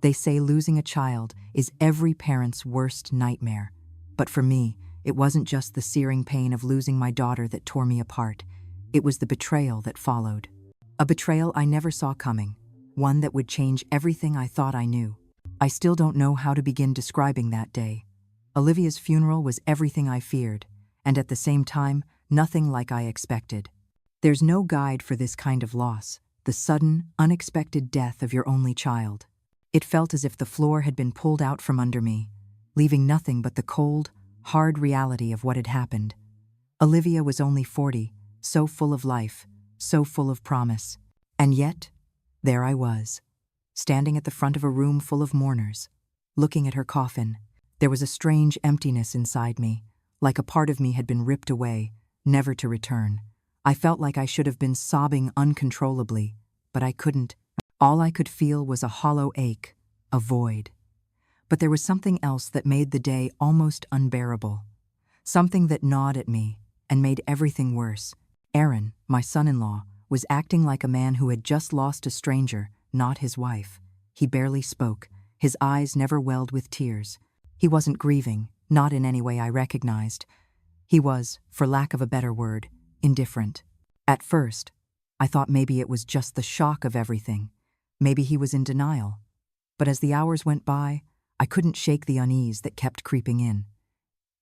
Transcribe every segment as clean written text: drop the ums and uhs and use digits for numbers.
They say losing a child is every parent's worst nightmare. But for me, it wasn't just the searing pain of losing my daughter that tore me apart. It was the betrayal that followed. A betrayal I never saw coming, one that would change everything I thought I knew. I still don't know how to begin describing that day. Olivia's funeral was everything I feared, and at the same time, nothing like I expected. There's no guide for this kind of loss, the sudden, unexpected death of your only child. It felt as if the floor had been pulled out from under me, leaving nothing but the cold, hard reality of what had happened. Olivia was only 40, so full of life, so full of promise. And yet, there I was, standing at the front of a room full of mourners, looking at her coffin. There was a strange emptiness inside me, like a part of me had been ripped away, never to return. I felt like I should have been sobbing uncontrollably, but I couldn't. All I could feel was a hollow ache, a void. But there was something else that made the day almost unbearable. Something that gnawed at me and made everything worse. Aaron, my son-in-law, was acting like a man who had just lost a stranger, not his wife. He barely spoke. His eyes never welled with tears. He wasn't grieving, not in any way I recognized. He was, for lack of a better word, indifferent. At first, I thought maybe it was just the shock of everything. Maybe he was in denial. But as the hours went by, I couldn't shake the unease that kept creeping in.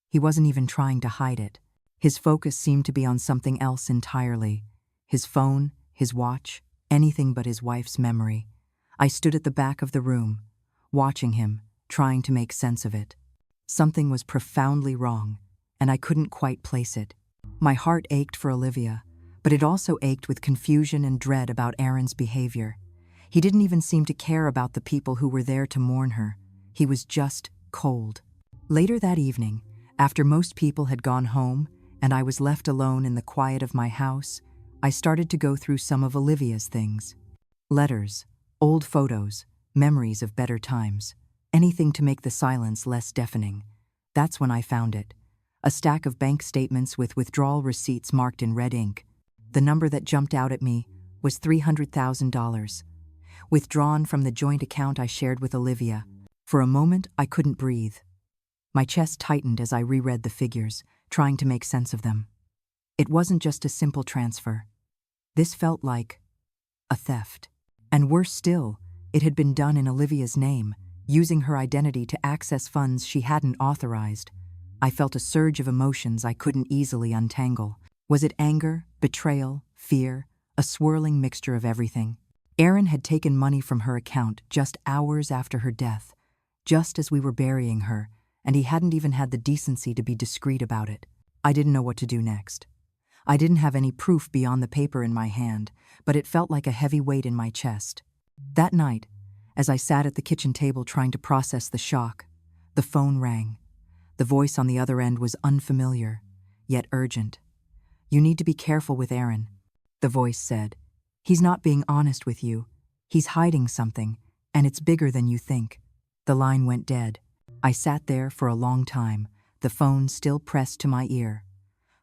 He wasn't even trying to hide it. His focus seemed to be on something else entirely. His phone, his watch, anything but his wife's memory. I stood at the back of the room, watching him, trying to make sense of it. Something was profoundly wrong, and I couldn't quite place it. My heart ached for Olivia, but it also ached with confusion and dread about Aaron's behavior. He didn't even seem to care about the people who were there to mourn her. He was just cold. Later that evening, after most people had gone home and I was left alone in the quiet of my house, I started to go through some of Olivia's things. Letters, old photos, memories of better times. Anything to make the silence less deafening. That's when I found it. A stack of bank statements with withdrawal receipts marked in red ink. The number that jumped out at me was $300,000. Withdrawn from the joint account I shared with Olivia. For a moment, I couldn't breathe. My chest tightened as I reread the figures, trying to make sense of them. It wasn't just a simple transfer. This felt like a theft. And worse still, it had been done in Olivia's name, using her identity to access funds she hadn't authorized. I felt a surge of emotions I couldn't easily untangle. Was it anger, betrayal, fear, a swirling mixture of everything? Aaron had taken money from her account just hours after her death, just as we were burying her, and he hadn't even had the decency to be discreet about it. I didn't know what to do next. I didn't have any proof beyond the paper in my hand, but it felt like a heavy weight in my chest. That night, as I sat at the kitchen table trying to process the shock, the phone rang. The voice on the other end was unfamiliar, yet urgent. "You need to be careful with Aaron," the voice said. "He's not being honest with you. He's hiding something, and it's bigger than you think." The line went dead. I sat there for a long time, the phone still pressed to my ear.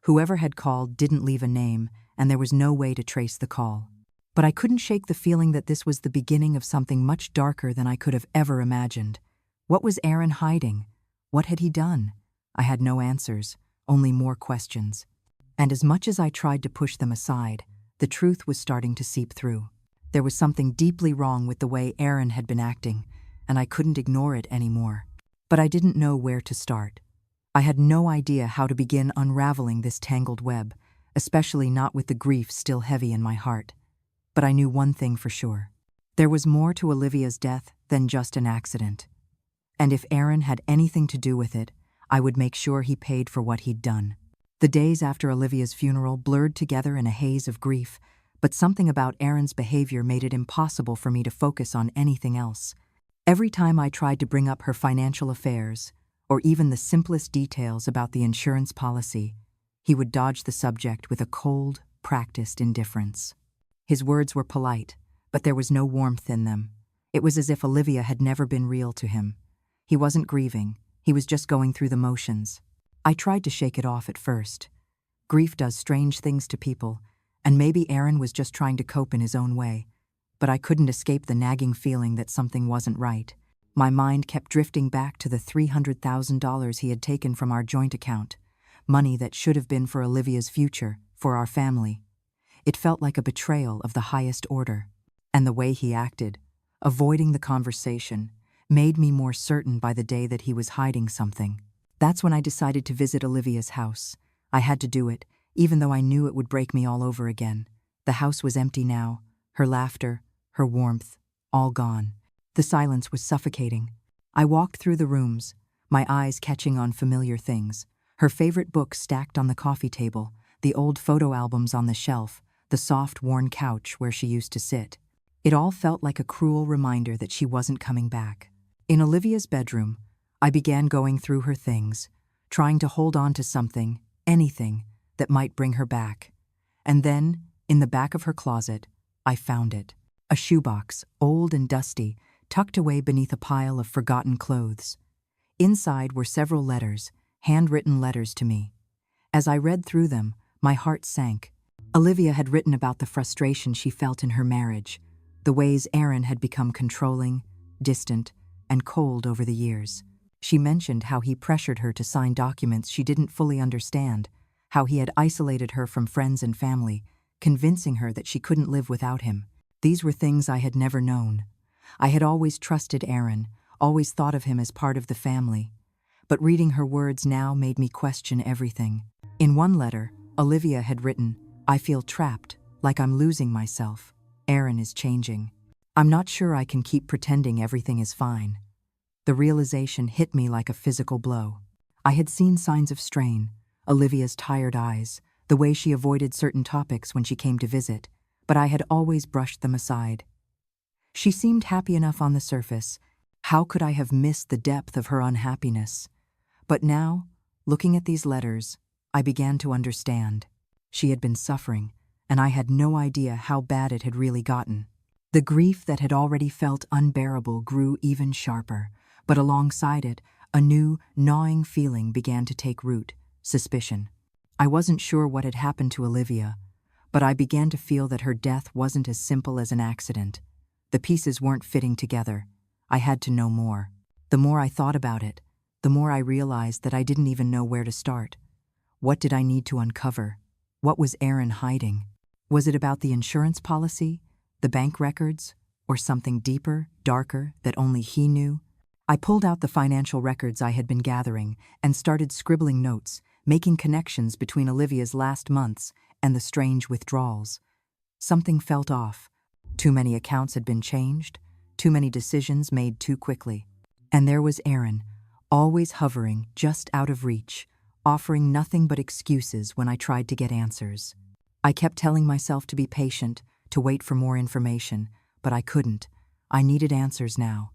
Whoever had called didn't leave a name, and there was no way to trace the call. But I couldn't shake the feeling that this was the beginning of something much darker than I could have ever imagined. What was Aaron hiding? What had he done? I had no answers, only more questions. And as much as I tried to push them aside, the truth was starting to seep through. There was something deeply wrong with the way Aaron had been acting, and I couldn't ignore it anymore. But I didn't know where to start. I had no idea how to begin unraveling this tangled web, especially not with the grief still heavy in my heart. But I knew one thing for sure. There was more to Olivia's death than just an accident. And if Aaron had anything to do with it, I would make sure he paid for what he'd done. The days after Olivia's funeral blurred together in a haze of grief, but something about Aaron's behavior made it impossible for me to focus on anything else. Every time I tried to bring up her financial affairs, or even the simplest details about the insurance policy, he would dodge the subject with a cold, practiced indifference. His words were polite, but there was no warmth in them. It was as if Olivia had never been real to him. He wasn't grieving, he was just going through the motions. I tried to shake it off at first. Grief does strange things to people, and maybe Aaron was just trying to cope in his own way. But I couldn't escape the nagging feeling that something wasn't right. My mind kept drifting back to the $300,000 he had taken from our joint account, money that should have been for Olivia's future, for our family. It felt like a betrayal of the highest order. And the way he acted, avoiding the conversation, made me more certain by the day that he was hiding something. That's when I decided to visit Olivia's house. I had to do it, even though I knew it would break me all over again. The house was empty now, her laughter, her warmth, all gone. The silence was suffocating. I walked through the rooms, my eyes catching on familiar things. Her favorite books stacked on the coffee table, the old photo albums on the shelf, the soft, worn couch where she used to sit. It all felt like a cruel reminder that she wasn't coming back. In Olivia's bedroom, I began going through her things, trying to hold on to something, anything, that might bring her back. And then, in the back of her closet, I found it. A shoebox, old and dusty, tucked away beneath a pile of forgotten clothes. Inside were several letters, handwritten letters to me. As I read through them, my heart sank. Olivia had written about the frustration she felt in her marriage, the ways Aaron had become controlling, distant, and cold over the years. She mentioned how he pressured her to sign documents she didn't fully understand, how he had isolated her from friends and family, convincing her that she couldn't live without him. These were things I had never known. I had always trusted Aaron, always thought of him as part of the family. But reading her words now made me question everything. In one letter, Olivia had written, "I feel trapped, like I'm losing myself. Aaron is changing. I'm not sure I can keep pretending everything is fine." The realization hit me like a physical blow. I had seen signs of strain, Olivia's tired eyes, the way she avoided certain topics when she came to visit, but I had always brushed them aside. She seemed happy enough on the surface. How could I have missed the depth of her unhappiness? But now, looking at these letters, I began to understand. She had been suffering, and I had no idea how bad it had really gotten. The grief that had already felt unbearable grew even sharper, but alongside it, a new, gnawing feeling began to take root: suspicion. I wasn't sure what had happened to Olivia, but I began to feel that her death wasn't as simple as an accident. The pieces weren't fitting together. I had to know more. The more I thought about it, the more I realized that I didn't even know where to start. What did I need to uncover? What was Aaron hiding? Was it about the insurance policy, the bank records, or something deeper, darker, that only he knew? I pulled out the financial records I had been gathering and started scribbling notes, making connections between Olivia's last months and the strange withdrawals. Something felt off. Too many accounts had been changed, too many decisions made too quickly. And there was Aaron, always hovering just out of reach, offering nothing but excuses when I tried to get answers. I kept telling myself to be patient, to wait for more information, but I couldn't. I needed answers now.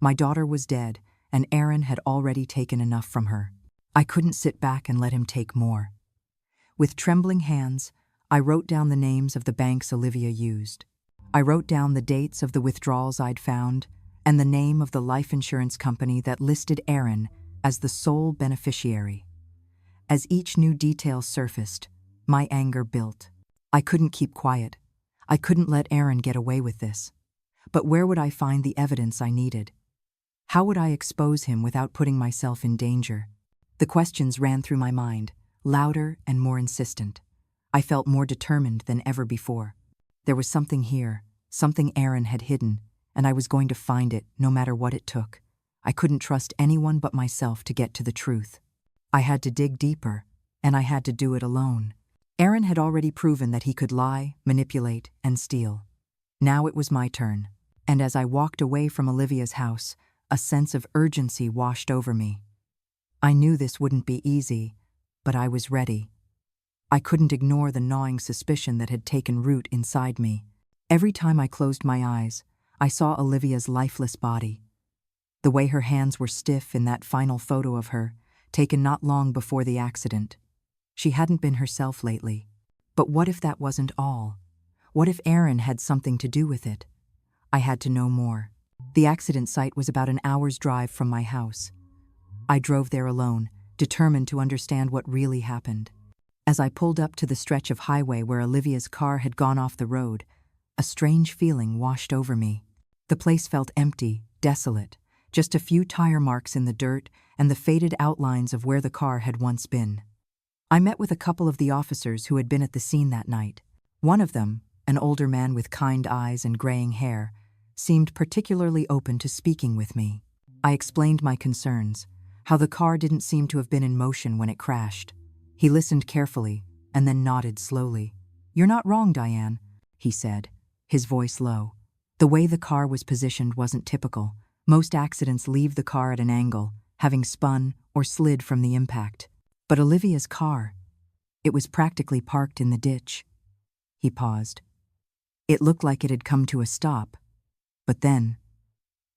My daughter was dead, and Aaron had already taken enough from her. I couldn't sit back and let him take more. With trembling hands, I wrote down the names of the banks Olivia used. I wrote down the dates of the withdrawals I'd found and the name of the life insurance company that listed Aaron as the sole beneficiary. As each new detail surfaced, my anger built. I couldn't keep quiet. I couldn't let Aaron get away with this. But where would I find the evidence I needed? How would I expose him without putting myself in danger? The questions ran through my mind, louder and more insistent. I felt more determined than ever before. There was something here, something Aaron had hidden, and I was going to find it no matter what it took. I couldn't trust anyone but myself to get to the truth. I had to dig deeper, and I had to do it alone. Aaron had already proven that he could lie, manipulate, and steal. Now it was my turn, and as I walked away from Olivia's house, a sense of urgency washed over me. I knew this wouldn't be easy, but I was ready. I couldn't ignore the gnawing suspicion that had taken root inside me. Every time I closed my eyes, I saw Olivia's lifeless body. The way her hands were stiff in that final photo of her, taken not long before the accident. She hadn't been herself lately. But what if that wasn't all? What if Aaron had something to do with it? I had to know more. The accident site was about an hour's drive from my house. I drove there alone, determined to understand what really happened. As I pulled up to the stretch of highway where Olivia's car had gone off the road, a strange feeling washed over me. The place felt empty, desolate, just a few tire marks in the dirt and the faded outlines of where the car had once been. I met with a couple of the officers who had been at the scene that night. One of them, an older man with kind eyes and graying hair, seemed particularly open to speaking with me. I explained my concerns, how the car didn't seem to have been in motion when it crashed. He listened carefully and then nodded slowly. "You're not wrong, Diane," he said, his voice low. "The way the car was positioned wasn't typical. Most accidents leave the car at an angle, having spun or slid from the impact. But Olivia's car, it was practically parked in the ditch." He paused. "It looked like it had come to a stop. But then,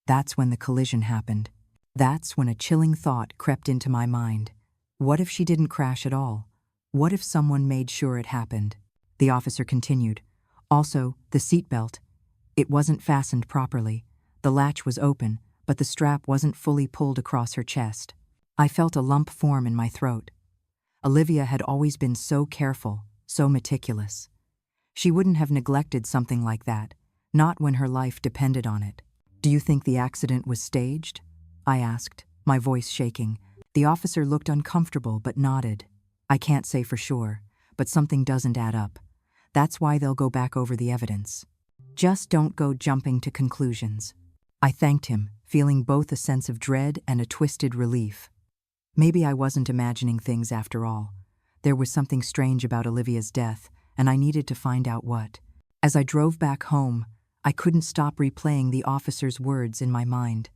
that's when the collision happened. That's when a chilling thought crept into my mind. What if she didn't crash at all? What if someone made sure it happened?" The officer continued. "Also, the seatbelt. It wasn't fastened properly. The latch was open, but the strap wasn't fully pulled across her chest." I felt a lump form in my throat. Olivia had always been so careful, so meticulous. She wouldn't have neglected something like that, not when her life depended on it. "Do you think the accident was staged?" I asked, my voice shaking. The officer looked uncomfortable but nodded. "I can't say for sure, but something doesn't add up. That's why they'll go back over the evidence. Just don't go jumping to conclusions." I thanked him, feeling both a sense of dread and a twisted relief. Maybe I wasn't imagining things after all. There was something strange about Olivia's death, and I needed to find out what. As I drove back home, I couldn't stop replaying the officer's words in my mind.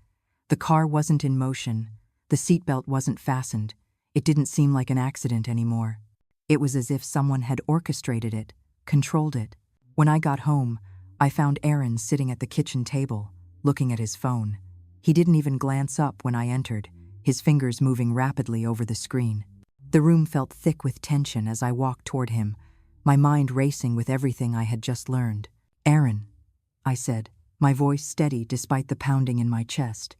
The car wasn't in motion. The seatbelt wasn't fastened. It didn't seem like an accident anymore. It was as if someone had orchestrated it, controlled it. When I got home, I found Aaron sitting at the kitchen table, looking at his phone. He didn't even glance up when I entered, his fingers moving rapidly over the screen. The room felt thick with tension as I walked toward him, my mind racing with everything I had just learned. "Aaron," I said, my voice steady despite the pounding in my chest.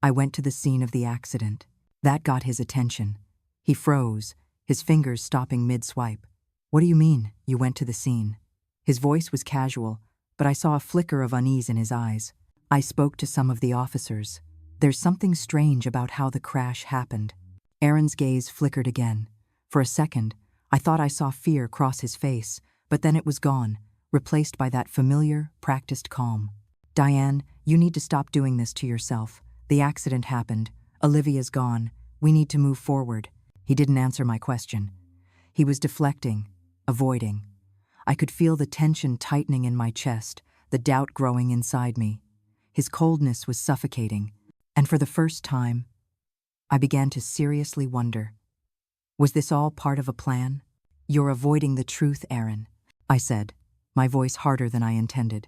"I went to the scene of the accident." That got his attention. He froze, his fingers stopping mid-swipe. "What do you mean, you went to the scene?" His voice was casual, but I saw a flicker of unease in his eyes. "I spoke to some of the officers. There's something strange about how the crash happened." Aaron's gaze flickered again. For a second, I thought I saw fear cross his face, but then it was gone, replaced by that familiar, practiced calm. "Diane, you need to stop doing this to yourself. The accident happened. Olivia's gone. We need to move forward." He didn't answer my question. He was deflecting, avoiding. I could feel the tension tightening in my chest, the doubt growing inside me. His coldness was suffocating, and for the first time, I began to seriously wonder. Was this all part of a plan? "You're avoiding the truth, Aaron," I said, my voice harder than I intended.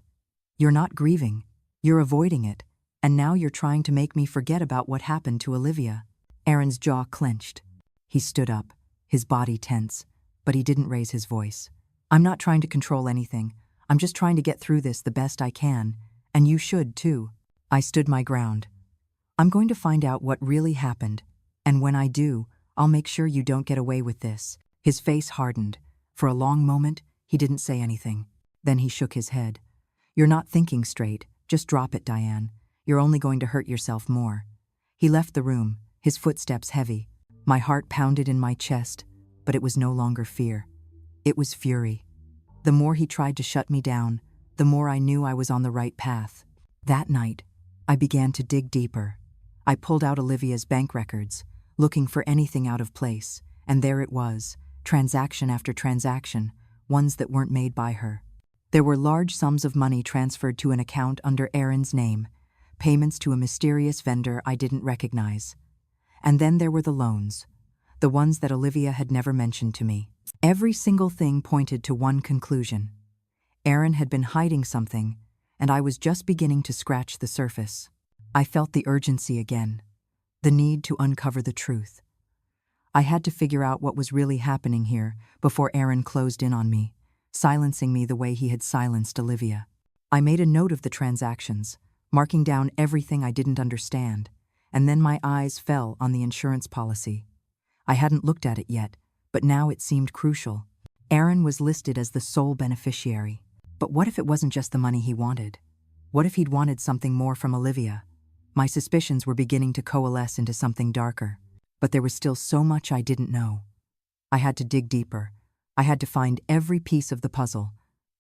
"You're not grieving. You're avoiding it, and now you're trying to make me forget about what happened to Olivia." Aaron's jaw clenched. He stood up, his body tense, but he didn't raise his voice. "I'm not trying to control anything. I'm just trying to get through this the best I can, and you should too." I stood my ground. "I'm going to find out what really happened, and when I do, I'll make sure you don't get away with this." His face hardened. For a long moment, he didn't say anything. Then he shook his head. "You're not thinking straight. Just drop it, Diane. You're only going to hurt yourself more." He left the room, his footsteps heavy. My heart pounded in my chest, but it was no longer fear. It was fury. The more he tried to shut me down, the more I knew I was on the right path. That night, I began to dig deeper. I pulled out Olivia's bank records, looking for anything out of place, and there it was, transaction after transaction, ones that weren't made by her. There were large sums of money transferred to an account under Aaron's name, payments to a mysterious vendor I didn't recognize. And then there were the loans, the ones that Olivia had never mentioned to me. Every single thing pointed to one conclusion. Aaron had been hiding something, and I was just beginning to scratch the surface. I felt the urgency again, the need to uncover the truth. I had to figure out what was really happening here before Aaron closed in on me, silencing me the way he had silenced Olivia. I made a note of the transactions, marking down everything I didn't understand, and then my eyes fell on the insurance policy. I hadn't looked at it yet, but now it seemed crucial. Aaron was listed as the sole beneficiary. But what if it wasn't just the money he wanted? What if he'd wanted something more from Olivia? My suspicions were beginning to coalesce into something darker, but there was still so much I didn't know. I had to dig deeper. I had to find every piece of the puzzle.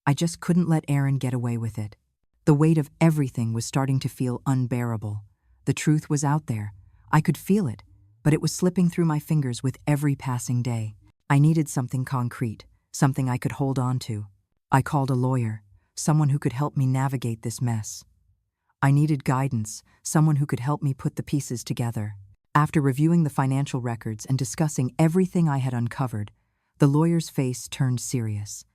I just couldn't let Aaron get away with it. The weight of everything was starting to feel unbearable. The truth was out there. I could feel it, but it was slipping through my fingers with every passing day. I needed something concrete, something I could hold on to. I called a lawyer, someone who could help me navigate this mess. I needed guidance, someone who could help me put the pieces together. After reviewing the financial records and discussing everything I had uncovered, the lawyer's face turned serious.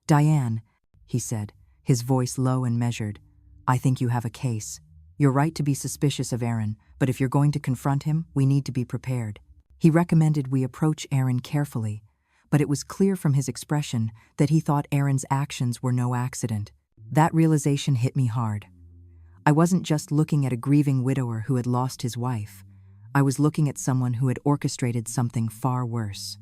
"Diane," he said, his voice low and measured, "I think you have a case. You're right to be suspicious of Aaron, but if you're going to confront him, we need to be prepared." He recommended we approach Aaron carefully, but it was clear from his expression that he thought Aaron's actions were no accident. That realization hit me hard. I wasn't just looking at a grieving widower who had lost his wife. I was looking at someone who had orchestrated something far worse.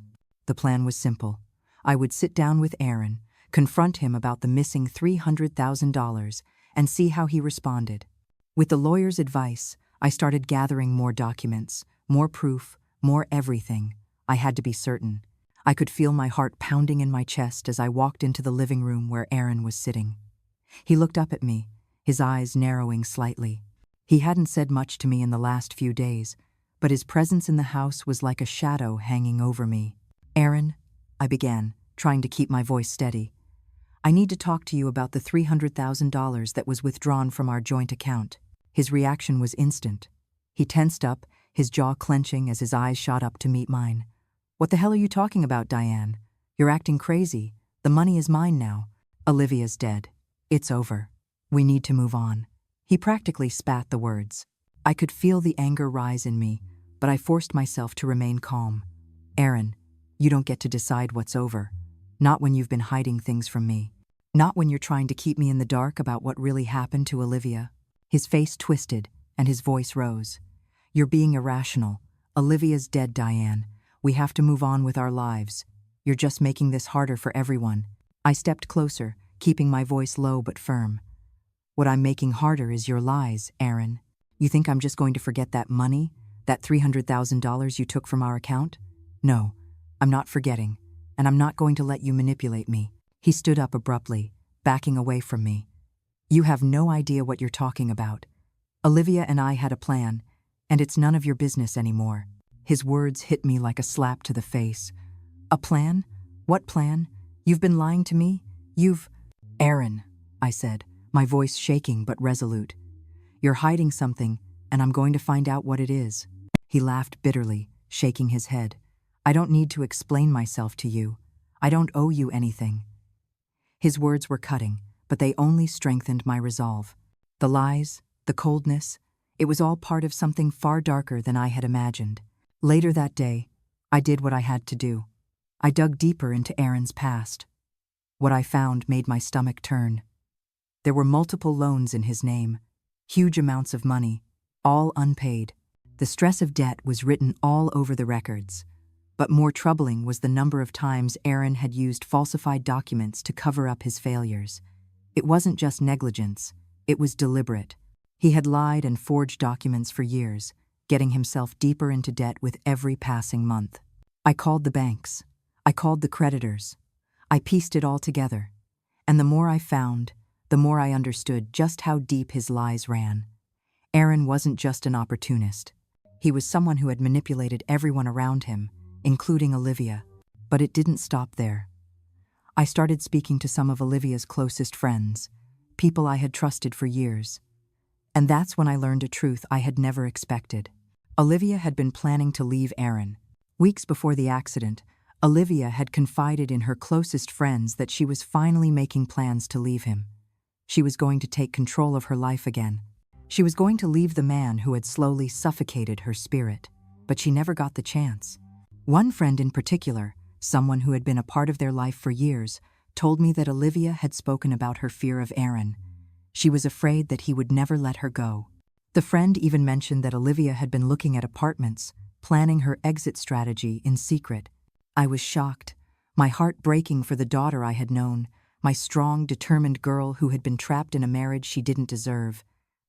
The plan was simple. I would sit down with Aaron, confront him about the missing $300,000, and see how he responded. With the lawyer's advice, I started gathering more documents, more proof, more everything. I had to be certain. I could feel my heart pounding in my chest as I walked into the living room where Aaron was sitting. He looked up at me, his eyes narrowing slightly. He hadn't said much to me in the last few days, but his presence in the house was like a shadow hanging over me. "Aaron," I began, trying to keep my voice steady, "I need to talk to you about the $300,000 that was withdrawn from our joint account." His reaction was instant. He tensed up, his jaw clenching as his eyes shot up to meet mine. "What the hell are you talking about, Diane? You're acting crazy. The money is mine now. Olivia's dead. It's over. We need to move on." He practically spat the words. I could feel the anger rise in me, but I forced myself to remain calm. "Aaron, you don't get to decide what's over. Not when you've been hiding things from me. Not when you're trying to keep me in the dark about what really happened to Olivia." His face twisted, and his voice rose. "You're being irrational. Olivia's dead, Diane. We have to move on with our lives. You're just making this harder for everyone." I stepped closer, keeping my voice low but firm. "What I'm making harder is your lies, Aaron. You think I'm just going to forget that money, that $300,000 you took from our account? No, I'm not forgetting, and I'm not going to let you manipulate me." He stood up abruptly, backing away from me. "You have no idea what you're talking about. Olivia and I had a plan, and it's none of your business anymore." His words hit me like a slap to the face. "A plan? What plan? You've been lying to me? You've—" "Aaron," I said, my voice shaking but resolute. "You're hiding something, and I'm going to find out what it is." He laughed bitterly, shaking his head. "I don't need to explain myself to you. I don't owe you anything." His words were cutting, but they only strengthened my resolve. The lies, the coldness, it was all part of something far darker than I had imagined. Later that day, I did what I had to do. I dug deeper into Aaron's past. What I found made my stomach turn. There were multiple loans in his name, huge amounts of money, all unpaid. The stress of debt was written all over the records. But more troubling was the number of times Aaron had used falsified documents to cover up his failures. It wasn't just negligence, it was deliberate. He had lied and forged documents for years, getting himself deeper into debt with every passing month. I called the banks. I called the creditors. I pieced it all together. And the more I found, the more I understood just how deep his lies ran. Aaron wasn't just an opportunist. He was someone who had manipulated everyone around him, including Olivia. But it didn't stop there. I started speaking to some of Olivia's closest friends, people I had trusted for years. And that's when I learned a truth I had never expected. Olivia had been planning to leave Aaron. Weeks before the accident, Olivia had confided in her closest friends that she was finally making plans to leave him. She was going to take control of her life again. She was going to leave the man who had slowly suffocated her spirit, but she never got the chance. One friend in particular, someone who had been a part of their life for years, told me that Olivia had spoken about her fear of Aaron. She was afraid that he would never let her go. The friend even mentioned that Olivia had been looking at apartments, planning her exit strategy in secret. I was shocked, my heart breaking for the daughter I had known, my strong, determined girl who had been trapped in a marriage she didn't deserve.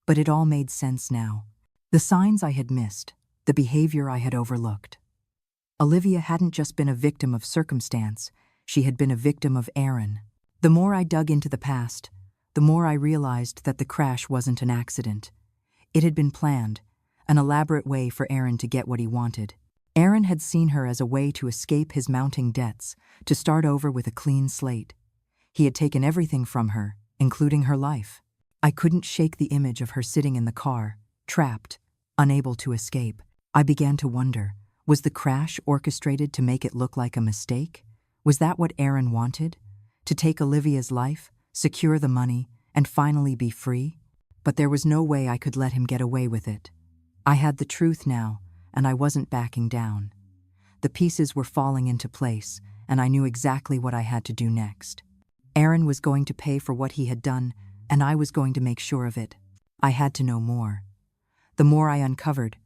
But it all made sense now. The signs I had missed, the behavior I had overlooked. Olivia hadn't just been a victim of circumstance, she had been a victim of Aaron. The more I dug into the past, the more I realized that the crash wasn't an accident. It had been planned, an elaborate way for Aaron to get what he wanted. Aaron had seen her as a way to escape his mounting debts, to start over with a clean slate. He had taken everything from her, including her life. I couldn't shake the image of her sitting in the car, trapped, unable to escape. I began to wonder, was the crash orchestrated to make it look like a mistake? Was that what Aaron wanted? To take Olivia's life, secure the money, and finally be free? But there was no way I could let him get away with it. I had the truth now, and I wasn't backing down. The pieces were falling into place, and I knew exactly what I had to do next. Aaron was going to pay for what he had done, and I was going to make sure of it. I had to know more. The more I uncovered,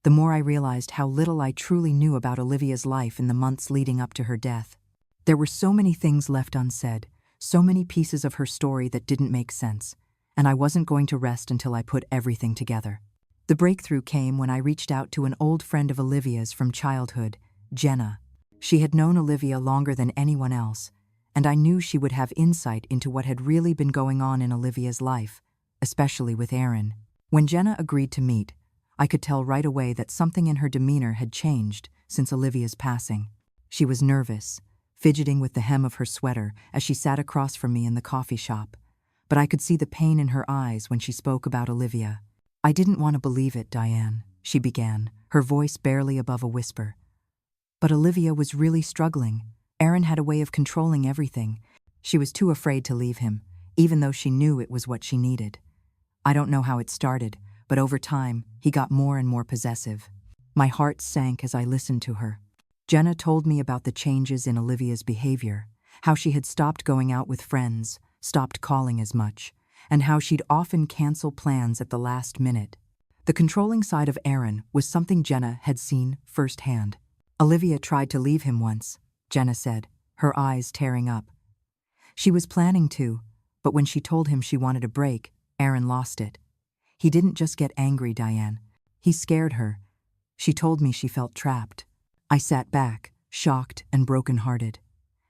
the more I realized how little I truly knew about Olivia's life in the months leading up to her death. There were so many things left unsaid, so many pieces of her story that didn't make sense, and I wasn't going to rest until I put everything together. The breakthrough came when I reached out to an old friend of Olivia's from childhood, Jenna. She had known Olivia longer than anyone else, and I knew she would have insight into what had really been going on in Olivia's life, especially with Aaron. When Jenna agreed to meet, I could tell right away that something in her demeanor had changed since Olivia's passing. She was nervous, fidgeting with the hem of her sweater as she sat across from me in the coffee shop, but I could see the pain in her eyes when she spoke about Olivia. "I didn't want to believe it, Diane," she began, her voice barely above a whisper. "But Olivia was really struggling. Aaron had a way of controlling everything. She was too afraid to leave him, even though she knew it was what she needed. I don't know how it started, but over time, he got more and more possessive." My heart sank as I listened to her. Jenna told me about the changes in Olivia's behavior, how she had stopped going out with friends, stopped calling as much, and how she'd often cancel plans at the last minute. The controlling side of Aaron was something Jenna had seen firsthand. "Olivia tried to leave him once," Jenna said, her eyes tearing up. "She was planning to, but when she told him she wanted a break, Aaron lost it. He didn't just get angry, Diane. He scared her. She told me she felt trapped." I sat back, shocked and broken-hearted.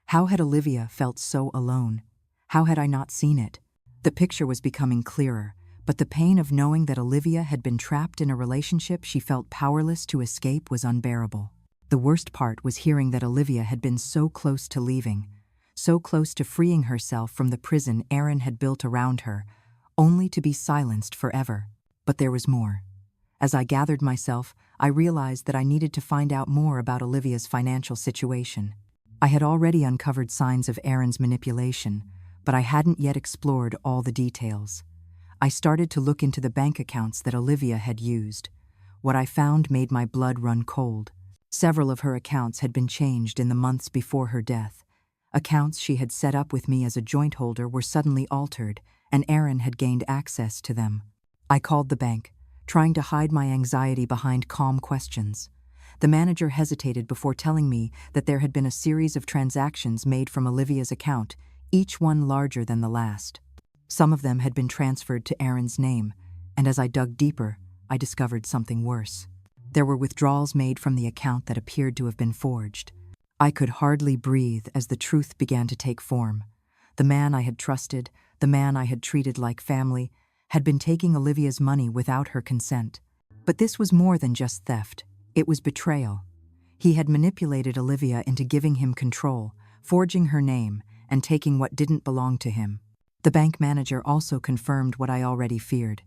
How had Olivia felt so alone? How had I not seen it? The picture was becoming clearer, but the pain of knowing that Olivia had been trapped in a relationship she felt powerless to escape was unbearable. The worst part was hearing that Olivia had been so close to leaving, so close to freeing herself from the prison Aaron had built around her, only to be silenced forever. But there was more. As I gathered myself, I realized that I needed to find out more about Olivia's financial situation. I had already uncovered signs of Aaron's manipulation, but I hadn't yet explored all the details. I started to look into the bank accounts that Olivia had used. What I found made my blood run cold. Several of her accounts had been changed in the months before her death. Accounts she had set up with me as a joint holder were suddenly altered, and Aaron had gained access to them. I called the bank, trying to hide my anxiety behind calm questions. The manager hesitated before telling me that there had been a series of transactions made from Olivia's account, each one larger than the last. Some of them had been transferred to Aaron's name, and as I dug deeper, I discovered something worse. There were withdrawals made from the account that appeared to have been forged. I could hardly breathe as the truth began to take form. The man I had trusted, the man I had treated like family, had been taking Olivia's money without her consent. But this was more than just theft. It was betrayal. He had manipulated Olivia into giving him control, forging her name, and taking what didn't belong to him. The bank manager also confirmed what I already feared.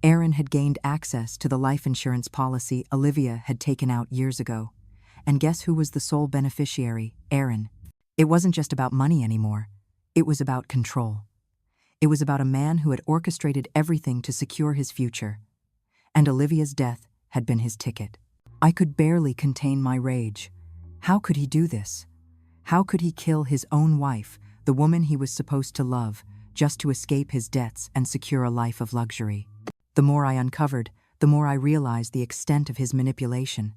Aaron had gained access to the life insurance policy Olivia had taken out years ago. And guess who was the sole beneficiary? Aaron. It wasn't just about money anymore. It was about control. It was about a man who had orchestrated everything to secure his future. And Olivia's death had been his ticket. I could barely contain my rage. How could he do this? How could he kill his own wife, the woman he was supposed to love, just to escape his debts and secure a life of luxury? The more I uncovered, the more I realized the extent of his manipulation.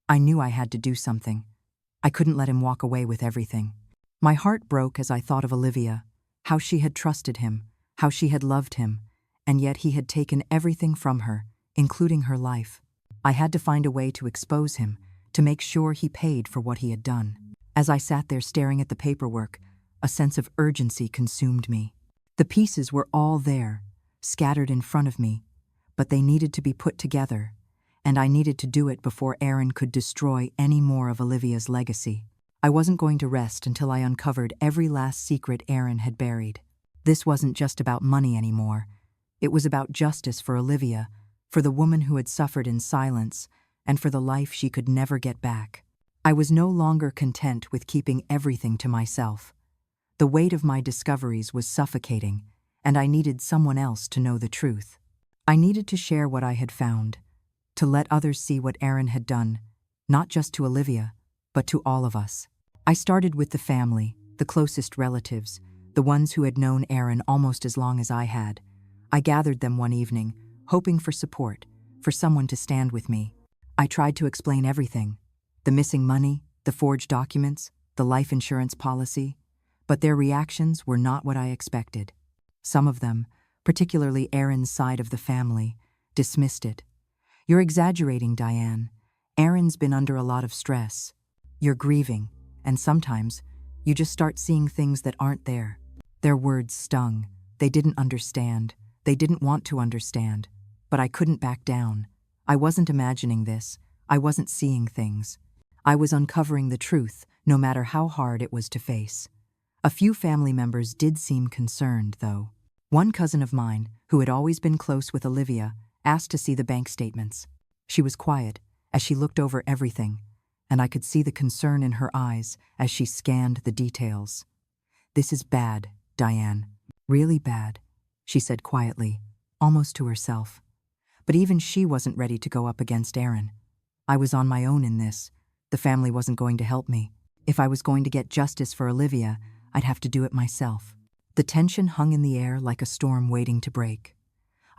I knew I had to do something. I couldn't let him walk away with everything. My heart broke as I thought of Olivia, how she had trusted him, how she had loved him, and yet he had taken everything from her, including her life. I had to find a way to expose him, to make sure he paid for what he had done. As I sat there staring at the paperwork, a sense of urgency consumed me. The pieces were all there, scattered in front of me, but they needed to be put together, and I needed to do it before Aaron could destroy any more of Olivia's legacy. I wasn't going to rest until I uncovered every last secret Aaron had buried. This wasn't just about money anymore. It was about justice for Olivia, for the woman who had suffered in silence, and for the life she could never get back. I was no longer content with keeping everything to myself. The weight of my discoveries was suffocating, and I needed someone else to know the truth. I needed to share what I had found, to let others see what Aaron had done, not just to Olivia, but to all of us. I started with the family, the closest relatives, the ones who had known Aaron almost as long as I had. I gathered them one evening, hoping for support, for someone to stand with me. I tried to explain everything, the missing money, the forged documents, the life insurance policy, but their reactions were not what I expected. Some of them, particularly Aaron's side of the family, dismissed it. "You're exaggerating, Diane. Aaron's been under a lot of stress. You're grieving, and sometimes you just start seeing things that aren't there." Their words stung. They didn't understand. They didn't want to understand. But I couldn't back down. I wasn't imagining this. I wasn't seeing things. I was uncovering the truth, no matter how hard it was to face. A few family members did seem concerned, though. One cousin of mine, who had always been close with Olivia, asked to see the bank statements. She was quiet as she looked over everything, and I could see the concern in her eyes as she scanned the details. "This is bad, Diane. Really bad," she said quietly, almost to herself. But even she wasn't ready to go up against Aaron. I was on my own in this. The family wasn't going to help me. If I was going to get justice for Olivia, I'd have to do it myself. The tension hung in the air like a storm waiting to break.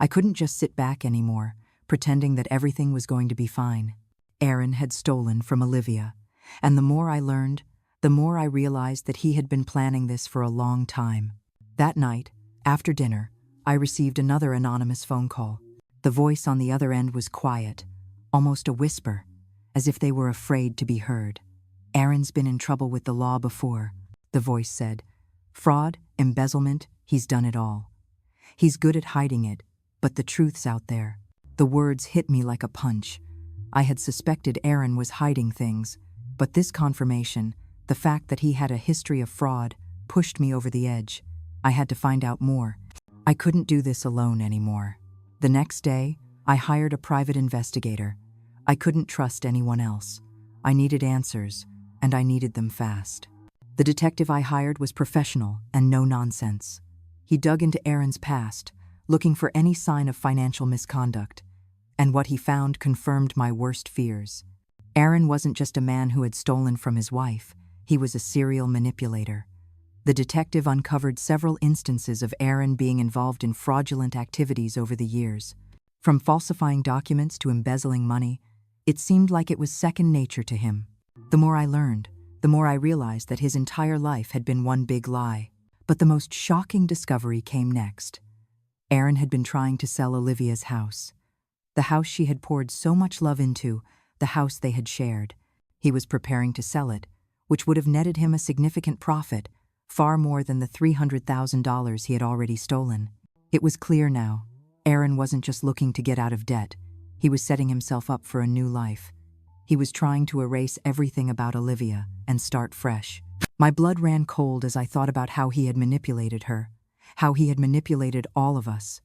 I couldn't just sit back anymore, pretending that everything was going to be fine. Aaron had stolen from Olivia, and the more I learned, the more I realized that he had been planning this for a long time. That night, after dinner, I received another anonymous phone call. The voice on the other end was quiet, almost a whisper, as if they were afraid to be heard. "Aaron's been in trouble with the law before," the voice said. "Fraud, embezzlement, he's done it all. He's good at hiding it, but the truth's out there." The words hit me like a punch. I had suspected Aaron was hiding things, but this confirmation, the fact that he had a history of fraud, pushed me over the edge. I had to find out more. I couldn't do this alone anymore. The next day, I hired a private investigator. I couldn't trust anyone else. I needed answers, and I needed them fast. The detective I hired was professional and no nonsense. He dug into Aaron's past, looking for any sign of financial misconduct, and what he found confirmed my worst fears. Aaron wasn't just a man who had stolen from his wife, he was a serial manipulator. The detective uncovered several instances of Aaron being involved in fraudulent activities over the years. From falsifying documents to embezzling money, it seemed like it was second nature to him. The more I learned, the more I realized that his entire life had been one big lie. But the most shocking discovery came next. Aaron had been trying to sell Olivia's house. The house she had poured so much love into, the house they had shared. He was preparing to sell it, which would have netted him a significant profit, far more than the $300,000 he had already stolen. It was clear now. Aaron wasn't just looking to get out of debt. He was setting himself up for a new life. He was trying to erase everything about Olivia and start fresh. My blood ran cold as I thought about how he had manipulated her, how he had manipulated all of us.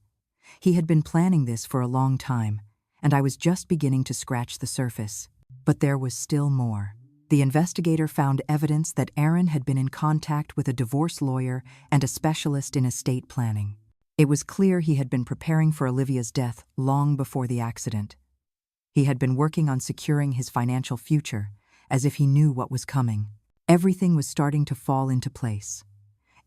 He had been planning this for a long time, and I was just beginning to scratch the surface. But there was still more. The investigator found evidence that Aaron had been in contact with a divorce lawyer and a specialist in estate planning. It was clear he had been preparing for Olivia's death long before the accident. He had been working on securing his financial future, as if he knew what was coming. Everything was starting to fall into place.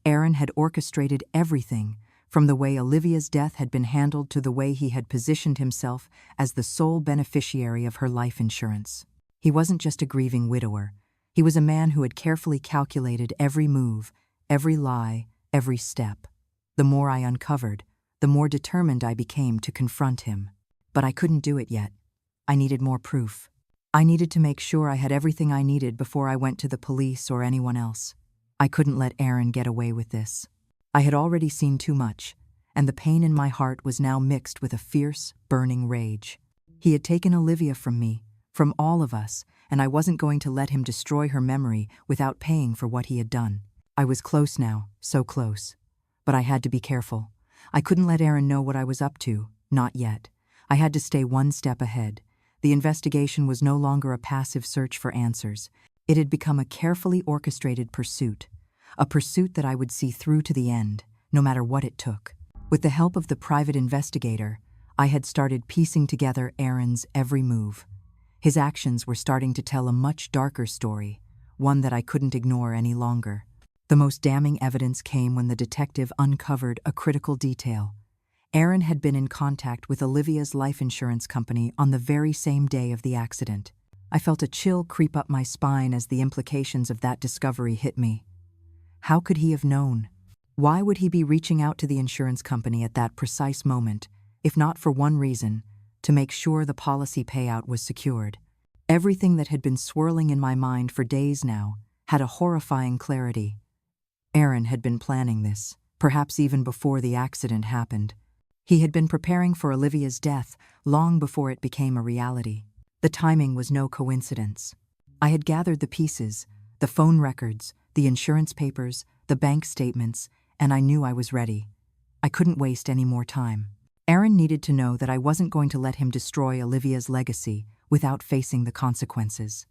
Aaron had orchestrated everything, from the way Olivia's death had been handled to the way he had positioned himself as the sole beneficiary of her life insurance. He wasn't just a grieving widower. He was a man who had carefully calculated every move, every lie, every step. The more I uncovered, the more determined I became to confront him. But I couldn't do it yet. I needed more proof. I needed to make sure I had everything I needed before I went to the police or anyone else. I couldn't let Aaron get away with this. I had already seen too much, and the pain in my heart was now mixed with a fierce, burning rage. He had taken Olivia from me, from all of us, and I wasn't going to let him destroy her memory without paying for what he had done. I was close now, so close. But I had to be careful. I couldn't let Aaron know what I was up to, not yet. I had to stay one step ahead. The investigation was no longer a passive search for answers. It had become a carefully orchestrated pursuit, a pursuit that I would see through to the end, no matter what it took. With the help of the private investigator, I had started piecing together Aaron's every move. His actions were starting to tell a much darker story, one that I couldn't ignore any longer. The most damning evidence came when the detective uncovered a critical detail. Aaron had been in contact with Olivia's life insurance company on the very same day of the accident. I felt a chill creep up my spine as the implications of that discovery hit me. How could he have known? Why would he be reaching out to the insurance company at that precise moment, if not for one reason, to make sure the policy payout was secured? Everything that had been swirling in my mind for days now had a horrifying clarity. Aaron had been planning this, perhaps even before the accident happened. He had been preparing for Olivia's death long before it became a reality. The timing was no coincidence. I had gathered the pieces, the phone records, the insurance papers, the bank statements, and I knew I was ready. I couldn't waste any more time. Aaron needed to know that I wasn't going to let him destroy Olivia's legacy without facing the consequences.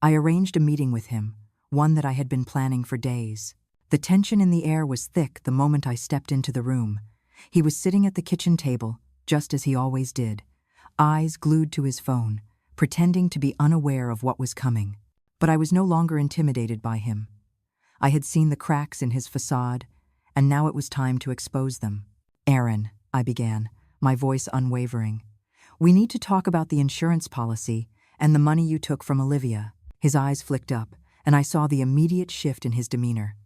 I arranged a meeting with him, one that I had been planning for days. The tension in the air was thick the moment I stepped into the room. He was sitting at the kitchen table, just as he always did, eyes glued to his phone, pretending to be unaware of what was coming. But I was no longer intimidated by him. I had seen the cracks in his facade, and now it was time to expose them. "Aaron," I began, my voice unwavering, "we need to talk about the insurance policy and the money you took from Olivia." His eyes flicked up, and I saw the immediate shift in his demeanor.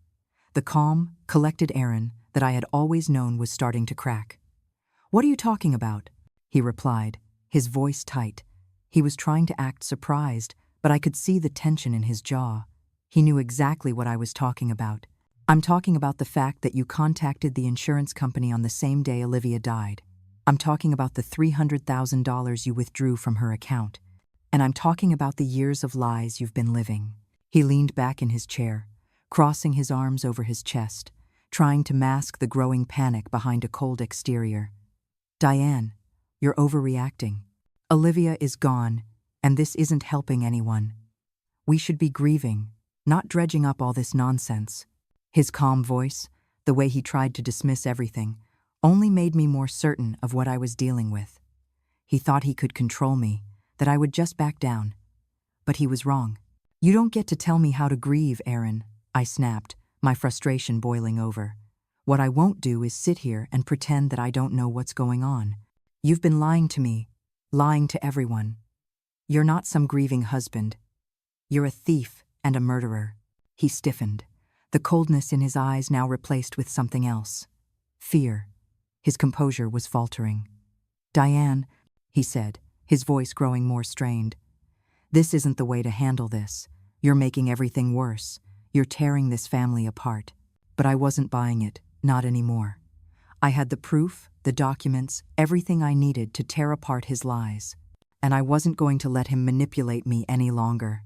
The calm, collected Aaron that I had always known was starting to crack. "What are you talking about?" he replied, his voice tight. He was trying to act surprised, but I could see the tension in his jaw. He knew exactly what I was talking about. "I'm talking about the fact that you contacted the insurance company on the same day Olivia died. I'm talking about the $300,000 you withdrew from her account. And I'm talking about the years of lies you've been living." He leaned back in his chair, crossing his arms over his chest, trying to mask the growing panic behind a cold exterior. "Diane, you're overreacting. Olivia is gone, and this isn't helping anyone. We should be grieving, not dredging up all this nonsense." His calm voice, the way he tried to dismiss everything, only made me more certain of what I was dealing with. He thought he could control me, that I would just back down. But he was wrong. "You don't get to tell me how to grieve, Aaron," I snapped, my frustration boiling over. "What I won't do is sit here and pretend that I don't know what's going on. You've been lying to me, lying to everyone. You're not some grieving husband. You're a thief and a murderer." He stiffened, the coldness in his eyes now replaced with something else. Fear. His composure was faltering. "Diane," he said, his voice growing more strained, "this isn't the way to handle this. You're making everything worse. You're tearing this family apart." But I wasn't buying it, not anymore. I had the proof, the documents, everything I needed to tear apart his lies. And I wasn't going to let him manipulate me any longer.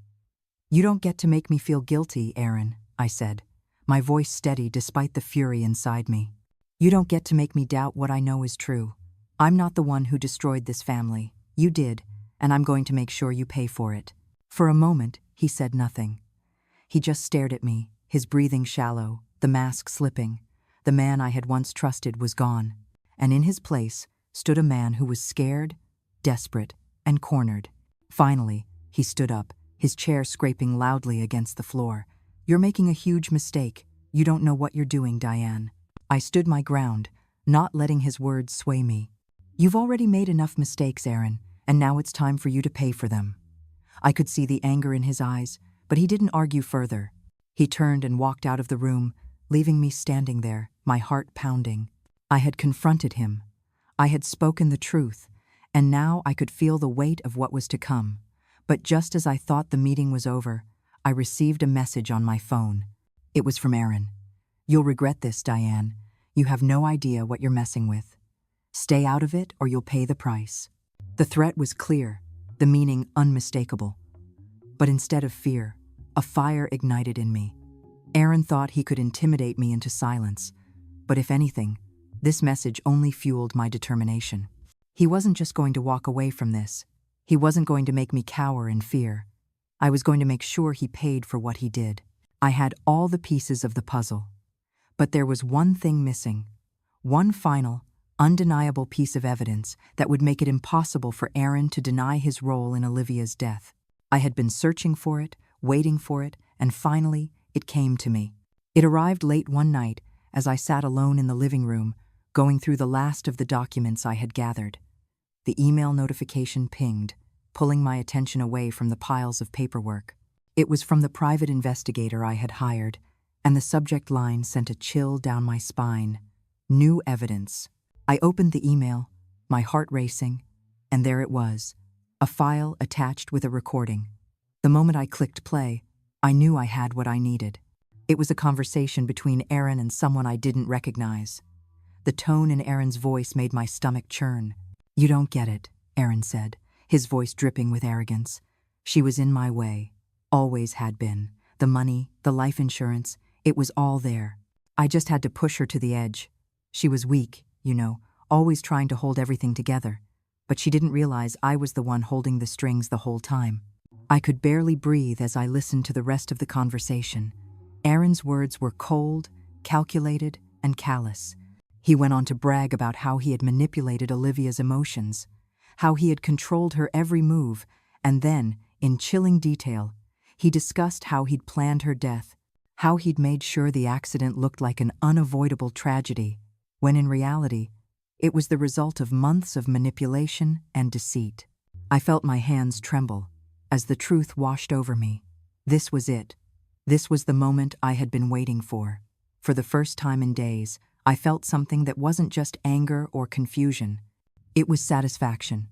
"You don't get to make me feel guilty, Aaron," I said, my voice steady despite the fury inside me. "You don't get to make me doubt what I know is true. I'm not the one who destroyed this family. You did, and I'm going to make sure you pay for it." For a moment, he said nothing. He just stared at me, his breathing shallow, the mask slipping. The man I had once trusted was gone, and in his place stood a man who was scared, desperate, and cornered. Finally, he stood up, his chair scraping loudly against the floor. "You're making a huge mistake. You don't know what you're doing, Diane." I stood my ground, not letting his words sway me. "You've already made enough mistakes, Aaron, and now it's time for you to pay for them." I could see the anger in his eyes, but he didn't argue further. He turned and walked out of the room, leaving me standing there, my heart pounding. I had confronted him. I had spoken the truth, and now I could feel the weight of what was to come. But just as I thought the meeting was over, I received a message on my phone. It was from Aaron. "You'll regret this, Diane. You have no idea what you're messing with. Stay out of it or you'll pay the price." The threat was clear, the meaning unmistakable. But instead of fear, a fire ignited in me. Aaron thought he could intimidate me into silence, but if anything, this message only fueled my determination. He wasn't just going to walk away from this. He wasn't going to make me cower in fear. I was going to make sure he paid for what he did. I had all the pieces of the puzzle. But there was one thing missing. One final, undeniable piece of evidence that would make it impossible for Aaron to deny his role in Olivia's death. I had been searching for it, waiting for it, and finally, it came to me. It arrived late one night as I sat alone in the living room, going through the last of the documents I had gathered. The email notification pinged, pulling my attention away from the piles of paperwork. It was from the private investigator I had hired, and the subject line sent a chill down my spine. New evidence. I opened the email, my heart racing, and there it was, a file attached with a recording. The moment I clicked play, I knew I had what I needed. It was a conversation between Aaron and someone I didn't recognize. The tone in Aaron's voice made my stomach churn. "You don't get it," Aaron said, his voice dripping with arrogance. "She was in my way. Always had been. The money, the life insurance, it was all there. I just had to push her to the edge. She was weak, always trying to hold everything together. But she didn't realize I was the one holding the strings the whole time." I could barely breathe as I listened to the rest of the conversation. Aaron's words were cold, calculated, and callous. He went on to brag about how he had manipulated Olivia's emotions, how he had controlled her every move, and then, in chilling detail, he discussed how he'd planned her death, how he'd made sure the accident looked like an unavoidable tragedy, when in reality, it was the result of months of manipulation and deceit. I felt my hands tremble as the truth washed over me. This was it. This was the moment I had been waiting for. For the first time in days, I felt something that wasn't just anger or confusion. It was satisfaction.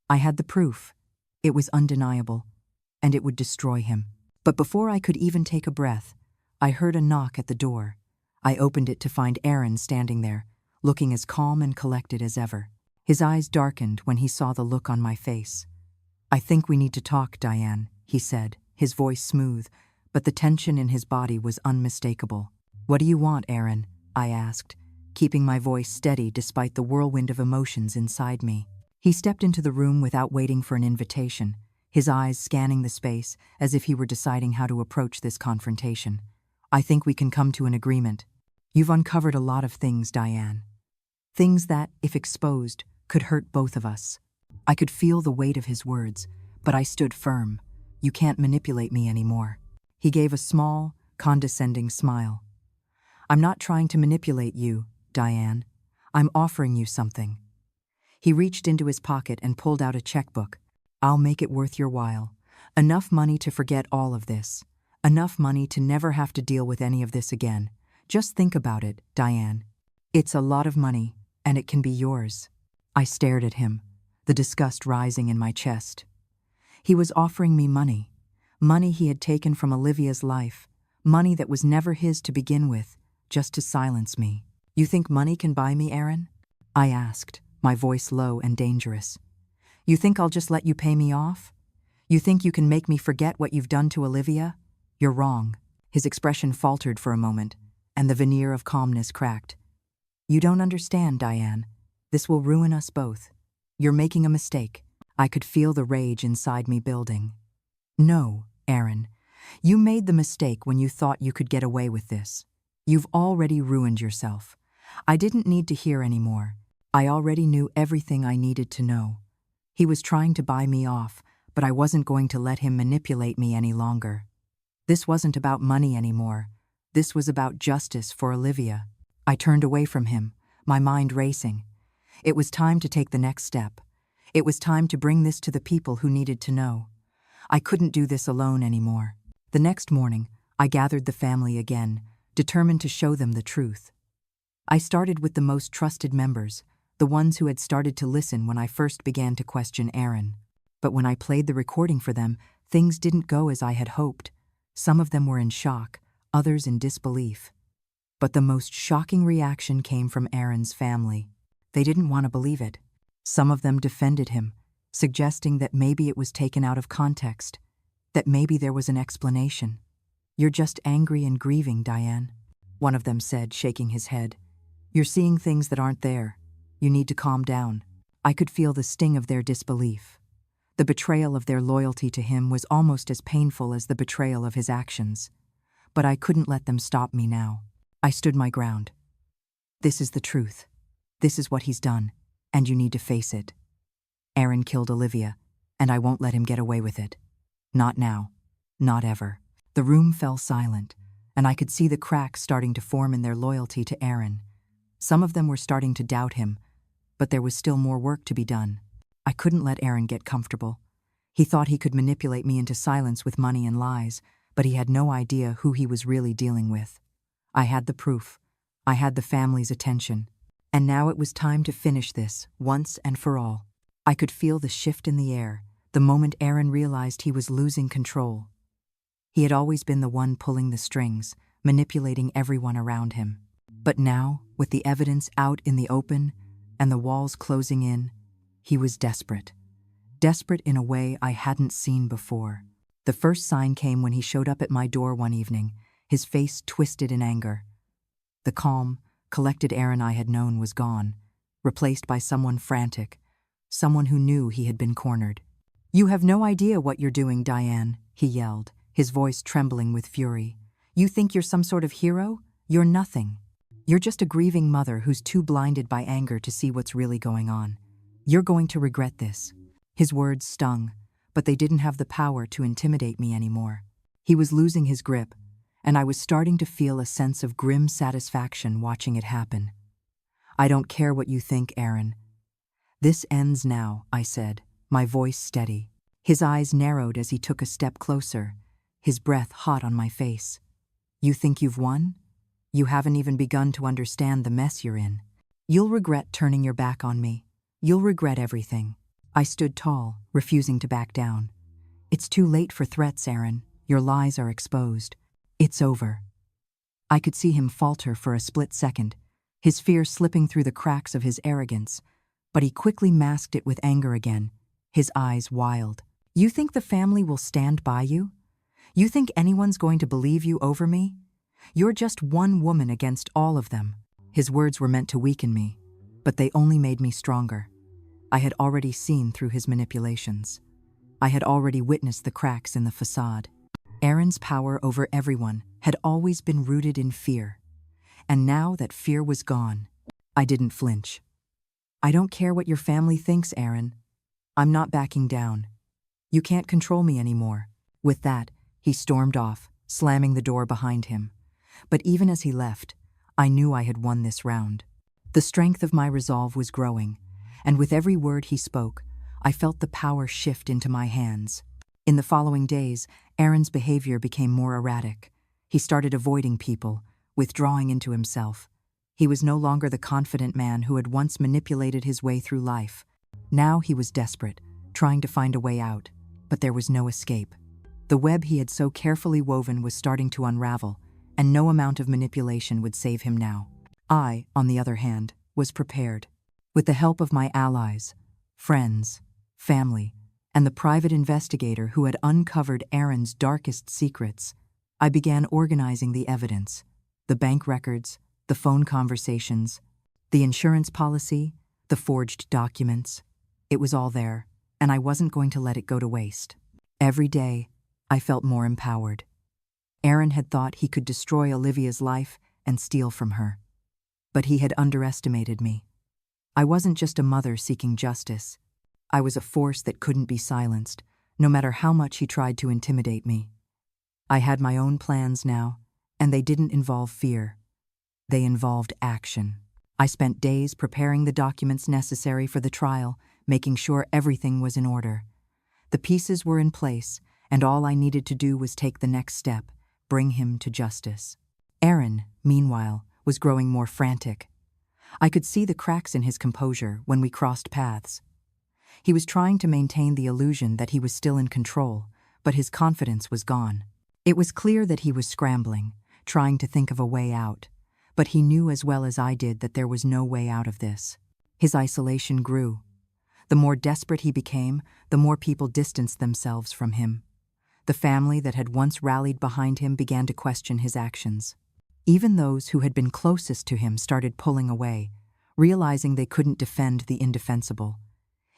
I had the proof. It was undeniable, and it would destroy him. But before I could even take a breath, I heard a knock at the door. I opened it to find Aaron standing there, looking as calm and collected as ever. His eyes darkened when he saw the look on my face. "I think we need to talk, Diane," he said, his voice smooth, but the tension in his body was unmistakable. "What do you want, Aaron?" I asked, keeping my voice steady despite the whirlwind of emotions inside me. He stepped into the room without waiting for an invitation, his eyes scanning the space as if he were deciding how to approach this confrontation. "I think we can come to an agreement. You've uncovered a lot of things, Diane. Things that, if exposed, could hurt both of us." I could feel the weight of his words, but I stood firm. "You can't manipulate me anymore." He gave a small, condescending smile. "I'm not trying to manipulate you, Diane. I'm offering you something." He reached into his pocket and pulled out a checkbook. "I'll make it worth your while. Enough money to forget all of this. Enough money to never have to deal with any of this again. Just think about it, Diane. It's a lot of money, and it can be yours." I stared at him, the disgust rising in my chest. He was offering me money. Money he had taken from Olivia's life. Money that was never his to begin with, just to silence me. "You think money can buy me, Aaron?" I asked, my voice low and dangerous. "You think I'll just let you pay me off? You think you can make me forget what you've done to Olivia? You're wrong." His expression faltered for a moment, and the veneer of calmness cracked. "You don't understand, Diane. This will ruin us both. You're making a mistake." I could feel the rage inside me building. "No, Aaron. You made the mistake when you thought you could get away with this. You've already ruined yourself. I didn't need to hear any more. I already knew everything I needed to know. He was trying to buy me off, but I wasn't going to let him manipulate me any longer. This wasn't about money anymore. This was about justice for Olivia." I turned away from him, my mind racing. It was time to take the next step. It was time to bring this to the people who needed to know. I couldn't do this alone anymore. The next morning, I gathered the family again, determined to show them the truth. I started with the most trusted members, the ones who had started to listen when I first began to question Aaron. But when I played the recording for them, things didn't go as I had hoped. Some of them were in shock, others in disbelief. But the most shocking reaction came from Aaron's family. They didn't want to believe it. Some of them defended him, suggesting that maybe it was taken out of context, that maybe there was an explanation. "You're just angry and grieving, Diane," one of them said, shaking his head. "You're seeing things that aren't there. You need to calm down." I could feel the sting of their disbelief. The betrayal of their loyalty to him was almost as painful as the betrayal of his actions. But I couldn't let them stop me now. I stood my ground. "This is the truth. This is what he's done, and you need to face it. Aaron killed Olivia, and I won't let him get away with it. Not now. Not ever." The room fell silent, and I could see the cracks starting to form in their loyalty to Aaron. Some of them were starting to doubt him, but there was still more work to be done. I couldn't let Aaron get comfortable. He thought he could manipulate me into silence with money and lies, but he had no idea who he was really dealing with. I had the proof. I had the family's attention. And now it was time to finish this, once and for all. I could feel the shift in the air, the moment Aaron realized he was losing control. He had always been the one pulling the strings, manipulating everyone around him. But now, with the evidence out in the open and the walls closing in, he was desperate. Desperate in a way I hadn't seen before. The first sign came when he showed up at my door one evening, his face twisted in anger. The calm, collected Aaron I had known was gone, replaced by someone frantic, someone who knew he had been cornered. "You have no idea what you're doing, Diane," he yelled, his voice trembling with fury. "You think you're some sort of hero? You're nothing. You're just a grieving mother who's too blinded by anger to see what's really going on. You're going to regret this." His words stung, but they didn't have the power to intimidate me anymore. He was losing his grip, and I was starting to feel a sense of grim satisfaction watching it happen. "I don't care what you think, Aaron. This ends now," I said, my voice steady. His eyes narrowed as he took a step closer, his breath hot on my face. "You think you've won? You haven't even begun to understand the mess you're in. You'll regret turning your back on me. You'll regret everything." I stood tall, refusing to back down. "It's too late for threats, Aaron. Your lies are exposed. It's over." I could see him falter for a split second, his fear slipping through the cracks of his arrogance, but he quickly masked it with anger again, his eyes wild. "You think the family will stand by you? You think anyone's going to believe you over me? You're just one woman against all of them." His words were meant to weaken me, but they only made me stronger. I had already seen through his manipulations. I had already witnessed the cracks in the facade. Aaron's power over everyone had always been rooted in fear. And now that fear was gone, I didn't flinch. "I don't care what your family thinks, Aaron. I'm not backing down. You can't control me anymore." With that, he stormed off, slamming the door behind him. But even as he left, I knew I had won this round. The strength of my resolve was growing, and with every word he spoke, I felt the power shift into my hands. In the following days, Aaron's behavior became more erratic. He started avoiding people, withdrawing into himself. He was no longer the confident man who had once manipulated his way through life. Now he was desperate, trying to find a way out, but there was no escape. The web he had so carefully woven was starting to unravel, and no amount of manipulation would save him now. I, on the other hand, was prepared. With the help of my allies, friends, family, and the private investigator who had uncovered Aaron's darkest secrets, I began organizing the evidence, the bank records, the phone conversations, the insurance policy, the forged documents. It was all there, and I wasn't going to let it go to waste. Every day, I felt more empowered. Aaron had thought he could destroy Olivia's life and steal from her. But he had underestimated me. I wasn't just a mother seeking justice. I was a force that couldn't be silenced, no matter how much he tried to intimidate me. I had my own plans now, and they didn't involve fear. They involved action. I spent days preparing the documents necessary for the trial, making sure everything was in order. The pieces were in place, and all I needed to do was take the next step, bring him to justice. Aaron, meanwhile, was growing more frantic. I could see the cracks in his composure when we crossed paths. He was trying to maintain the illusion that he was still in control, but his confidence was gone. It was clear that he was scrambling, trying to think of a way out, but he knew as well as I did that there was no way out of this. His isolation grew. The more desperate he became, the more people distanced themselves from him. The family that had once rallied behind him began to question his actions. Even those who had been closest to him started pulling away, realizing they couldn't defend the indefensible.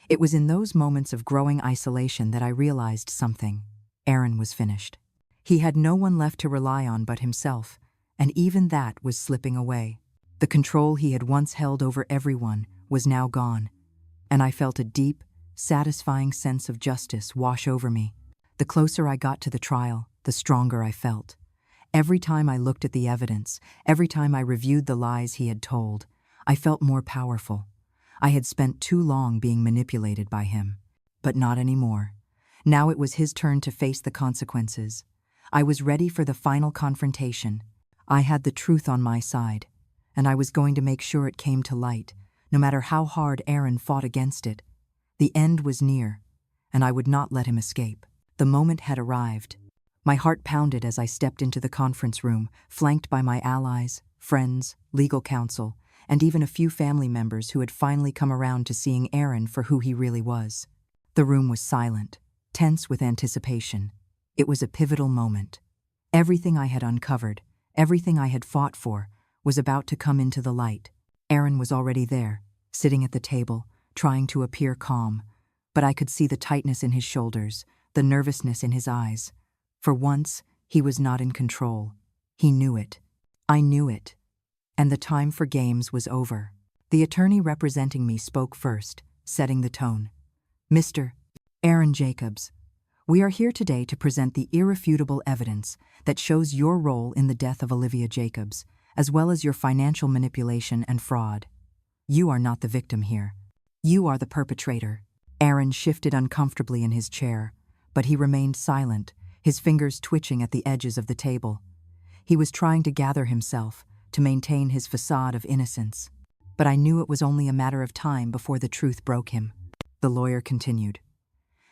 It was in those moments of growing isolation that I realized something. Aaron was finished. He had no one left to rely on but himself, and even that was slipping away. The control he had once held over everyone was now gone, and I felt a deep, satisfying sense of justice wash over me. The closer I got to the trial, the stronger I felt. Every time I looked at the evidence, every time I reviewed the lies he had told, I felt more powerful. I had spent too long being manipulated by him. But not anymore. Now it was his turn to face the consequences. I was ready for the final confrontation. I had the truth on my side, and I was going to make sure it came to light, no matter how hard Aaron fought against it. The end was near, and I would not let him escape. The moment had arrived. My heart pounded as I stepped into the conference room, flanked by my allies, friends, legal counsel, and even a few family members who had finally come around to seeing Aaron for who he really was. The room was silent, tense with anticipation. It was a pivotal moment. Everything I had uncovered, everything I had fought for, was about to come into the light. Aaron was already there, sitting at the table, trying to appear calm, but I could see the tightness in his shoulders, the nervousness in his eyes. For once, he was not in control. He knew it. I knew it. And the time for games was over. The attorney representing me spoke first, setting the tone. Mr. Aaron Jacobs, we are here today to present the irrefutable evidence that shows your role in the death of Olivia Jacobs, as well as your financial manipulation and fraud. You are not the victim here. You are the perpetrator. Aaron shifted uncomfortably in his chair, but he remained silent, his fingers twitching at the edges of the table. He was trying to gather himself, to maintain his facade of innocence. But I knew it was only a matter of time before the truth broke him. The lawyer continued.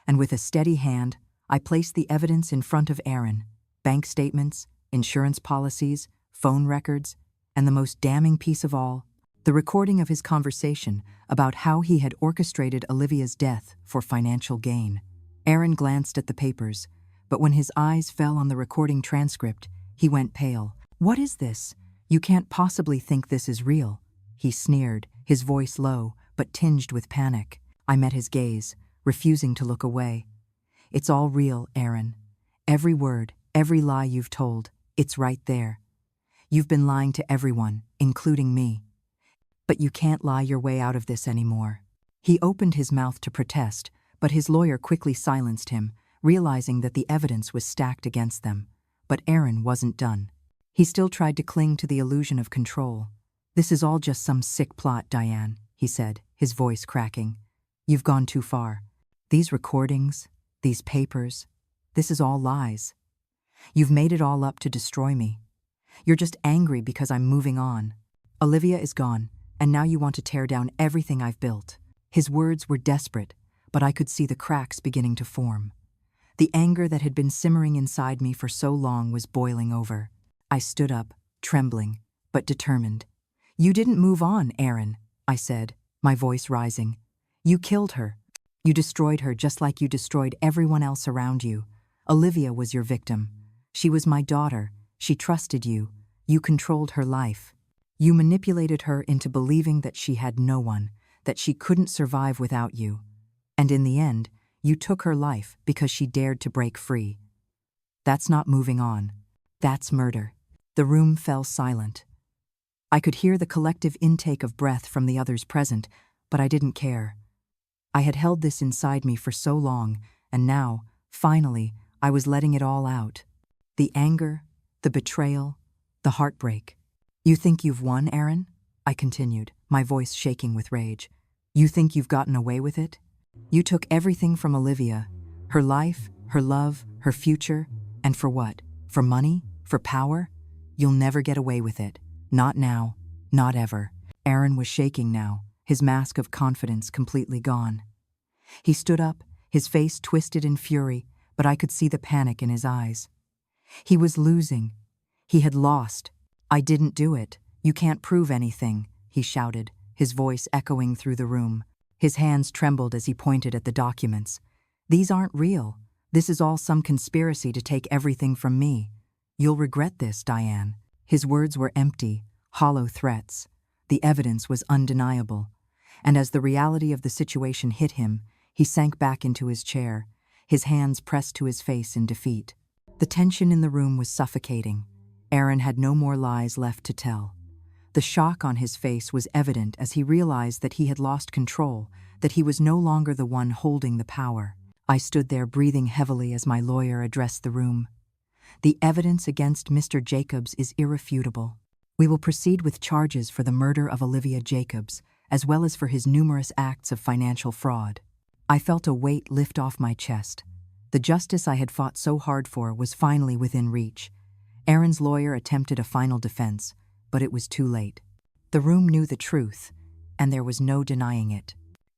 And with a steady hand, I placed the evidence in front of Aaron: bank statements, insurance policies, phone records, and the most damning piece of all, the recording of his conversation about how he had orchestrated Olivia's death for financial gain. Aaron glanced at the papers, but when his eyes fell on the recording transcript, he went pale. "What is this? You can't possibly think this is real," he sneered, his voice low, but tinged with panic. I met his gaze, refusing to look away. "It's all real, Aaron. Every word, every lie you've told, it's right there. You've been lying to everyone, including me. But you can't lie your way out of this anymore." He opened his mouth to protest, but his lawyer quickly silenced him, realizing that the evidence was stacked against them. But Aaron wasn't done. He still tried to cling to the illusion of control. "This is all just some sick plot, Diane," he said, his voice cracking. "You've gone too far. These recordings, these papers, this is all lies. You've made it all up to destroy me. You're just angry because I'm moving on. Olivia is gone, and now you want to tear down everything I've built." His words were desperate, but I could see the cracks beginning to form. The anger that had been simmering inside me for so long was boiling over. I stood up, trembling, but determined. "You didn't move on, Aaron," I said, my voice rising. "You killed her. You destroyed her just like you destroyed everyone else around you. Olivia was your victim. She was my daughter. She trusted you. You controlled her life. You manipulated her into believing that she had no one, that she couldn't survive without you. And in the end, you took her life because she dared to break free. That's not moving on. That's murder." The room fell silent. I could hear the collective intake of breath from the others present, but I didn't care. I had held this inside me for so long, and now, finally, I was letting it all out. The anger, the betrayal, the heartbreak. "You think you've won, Aaron?" I continued, my voice shaking with rage. "You think you've gotten away with it? You took everything from Olivia, her life, her love, her future, and for what? For money? For power? You'll never get away with it. Not now. Not ever." Aaron was shaking now, his mask of confidence completely gone. He stood up, his face twisted in fury, but I could see the panic in his eyes. He was losing. He had lost. "I didn't do it. You can't prove anything," he shouted, his voice echoing through the room. His hands trembled as he pointed at the documents. "These aren't real. This is all some conspiracy to take everything from me. You'll regret this, Diane." His words were empty, hollow threats. The evidence was undeniable. And as the reality of the situation hit him, he sank back into his chair, his hands pressed to his face in defeat. The tension in the room was suffocating. Aaron had no more lies left to tell. The shock on his face was evident as he realized that he had lost control, that he was no longer the one holding the power. I stood there breathing heavily as my lawyer addressed the room. "The evidence against Mr. Jacobs is irrefutable. We will proceed with charges for the murder of Olivia Jacobs, as well as for his numerous acts of financial fraud." I felt a weight lift off my chest. The justice I had fought so hard for was finally within reach. Aaron's lawyer attempted a final defense, but it was too late. The room knew the truth, and there was no denying it.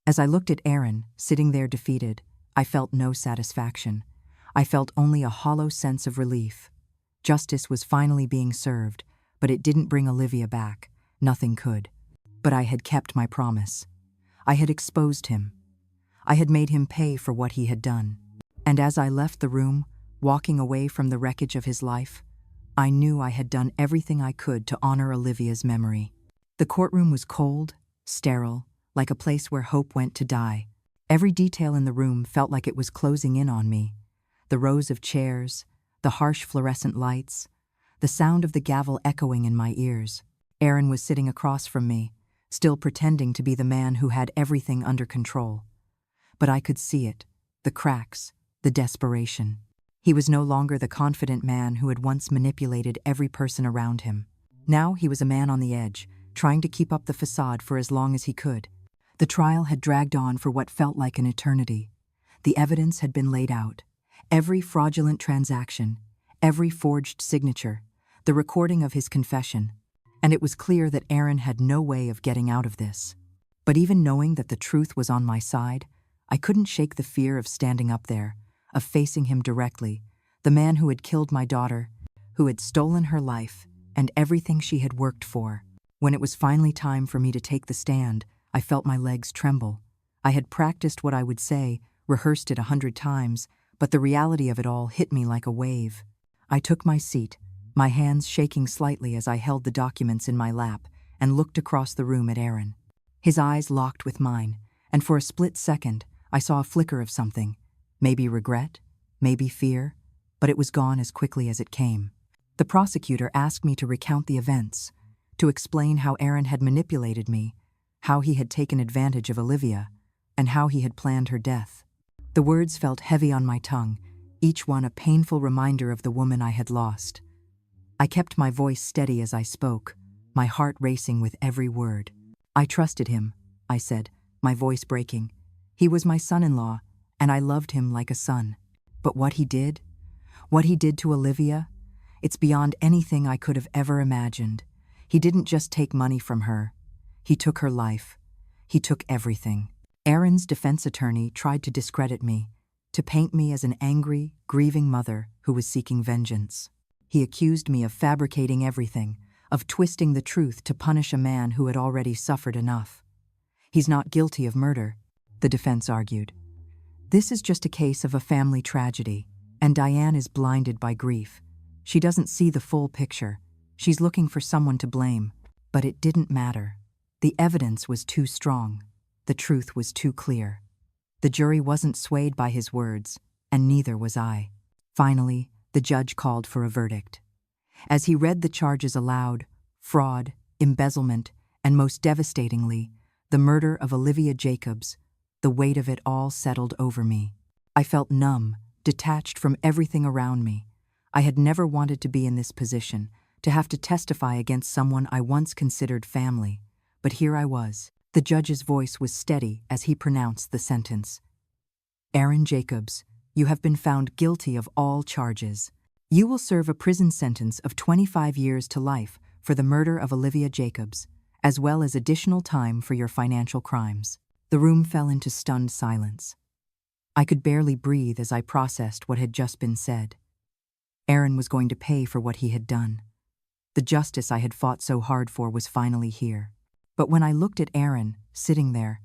As I looked at Aaron, sitting there defeated, I felt no satisfaction. I felt only a hollow sense of relief. Justice was finally being served, but it didn't bring Olivia back. Nothing could. But I had kept my promise. I had exposed him. I had made him pay for what he had done. And as I left the room, walking away from the wreckage of his life, I knew I had done everything I could to honor Olivia's memory. The courtroom was cold, sterile, like a place where hope went to die. Every detail in the room felt like it was closing in on me. The rows of chairs, the harsh fluorescent lights, the sound of the gavel echoing in my ears. Aaron was sitting across from me, still pretending to be the man who had everything under control. But I could see it, the cracks, the desperation. He was no longer the confident man who had once manipulated every person around him. Now he was a man on the edge, trying to keep up the facade for as long as he could. The trial had dragged on for what felt like an eternity. The evidence had been laid out. Every fraudulent transaction, every forged signature, the recording of his confession. And it was clear that Aaron had no way of getting out of this. But even knowing that the truth was on my side, I couldn't shake the fear of standing up there, of facing him directly, the man who had killed my daughter, who had stolen her life and everything she had worked for. When it was finally time for me to take the stand, I felt my legs tremble. I had practiced what I would say, rehearsed it 100 times, but the reality of it all hit me like a wave. I took my seat, my hands shaking slightly as I held the documents in my lap and looked across the room at Aaron. His eyes locked with mine, and for a split second, I saw a flicker of something. Maybe regret, maybe fear, but it was gone as quickly as it came. The prosecutor asked me to recount the events, to explain how Aaron had manipulated me, how he had taken advantage of Olivia, and how he had planned her death. The words felt heavy on my tongue, each one a painful reminder of the woman I had lost. I kept my voice steady as I spoke, my heart racing with every word. "I trusted him," I said, my voice breaking. "He was my son-in-law, and I loved him like a son. But what he did to Olivia, it's beyond anything I could have ever imagined. He didn't just take money from her. He took her life. He took everything." Aaron's defense attorney tried to discredit me, to paint me as an angry, grieving mother who was seeking vengeance. He accused me of fabricating everything, of twisting the truth to punish a man who had already suffered enough. "He's not guilty of murder," the defense argued. "This is just a case of a family tragedy, and Diane is blinded by grief. She doesn't see the full picture. She's looking for someone to blame." But it didn't matter. The evidence was too strong. The truth was too clear. The jury wasn't swayed by his words, and neither was I. Finally, the judge called for a verdict. As he read the charges aloud, fraud, embezzlement, and most devastatingly, the murder of Olivia Jacobs, the weight of it all settled over me. I felt numb, detached from everything around me. I had never wanted to be in this position, to have to testify against someone I once considered family. But here I was. The judge's voice was steady as he pronounced the sentence. "Aaron Jacobs, you have been found guilty of all charges. You will serve a prison sentence of 25 years to life for the murder of Olivia Jacobs, as well as additional time for your financial crimes. The room fell into stunned silence. I could barely breathe as I processed what had just been said. Aaron was going to pay for what he had done. The justice I had fought so hard for was finally here. But when I looked at Aaron, sitting there,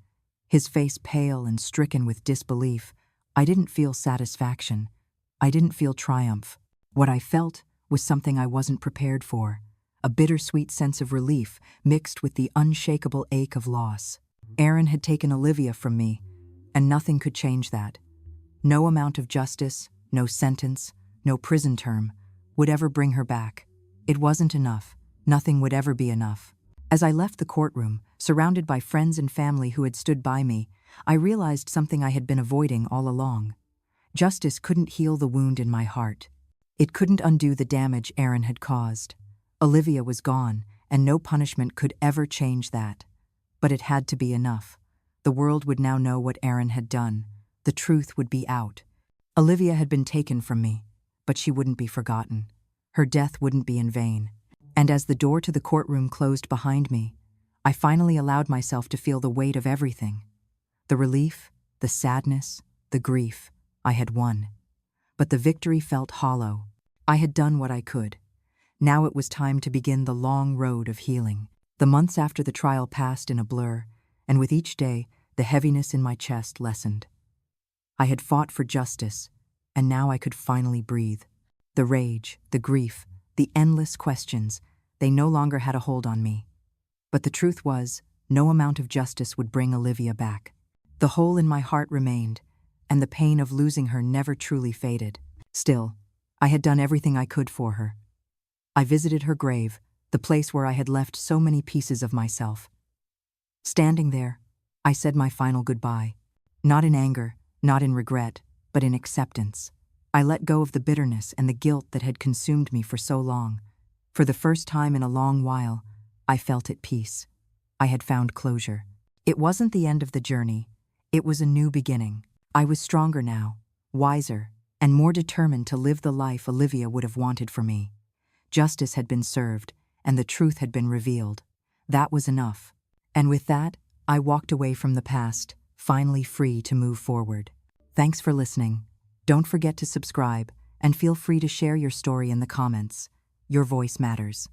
his face pale and stricken with disbelief, I didn't feel satisfaction. I didn't feel triumph. What I felt was something I wasn't prepared for, a bittersweet sense of relief mixed with the unshakable ache of loss. Aaron had taken Olivia from me, and nothing could change that. No amount of justice, no sentence, no prison term would ever bring her back. It wasn't enough. Nothing would ever be enough. As I left the courtroom, surrounded by friends and family who had stood by me, I realized something I had been avoiding all along. Justice couldn't heal the wound in my heart. It couldn't undo the damage Aaron had caused. Olivia was gone, and no punishment could ever change that. But it had to be enough. The world would now know what Aaron had done. The truth would be out. Olivia had been taken from me, but she wouldn't be forgotten. Her death wouldn't be in vain. And as the door to the courtroom closed behind me, I finally allowed myself to feel the weight of everything. The relief, the sadness, the grief. I had won. But the victory felt hollow. I had done what I could. Now it was time to begin the long road of healing. The months after the trial passed in a blur, and with each day, the heaviness in my chest lessened. I had fought for justice, and now I could finally breathe. The rage, the grief, the endless questions, they no longer had a hold on me. But the truth was, no amount of justice would bring Olivia back. The hole in my heart remained, and the pain of losing her never truly faded. Still, I had done everything I could for her. I visited her grave, the place where I had left so many pieces of myself. Standing there, I said my final goodbye, not in anger, not in regret, but in acceptance. I let go of the bitterness and the guilt that had consumed me for so long. For the first time in a long while, I felt at peace. I had found closure. It wasn't the end of the journey. It was a new beginning. I was stronger now, wiser, and more determined to live the life Olivia would have wanted for me. Justice had been served, and the truth had been revealed. That was enough. And with that, I walked away from the past, finally free to move forward. Thanks for listening. Don't forget to subscribe, and feel free to share your story in the comments. Your voice matters.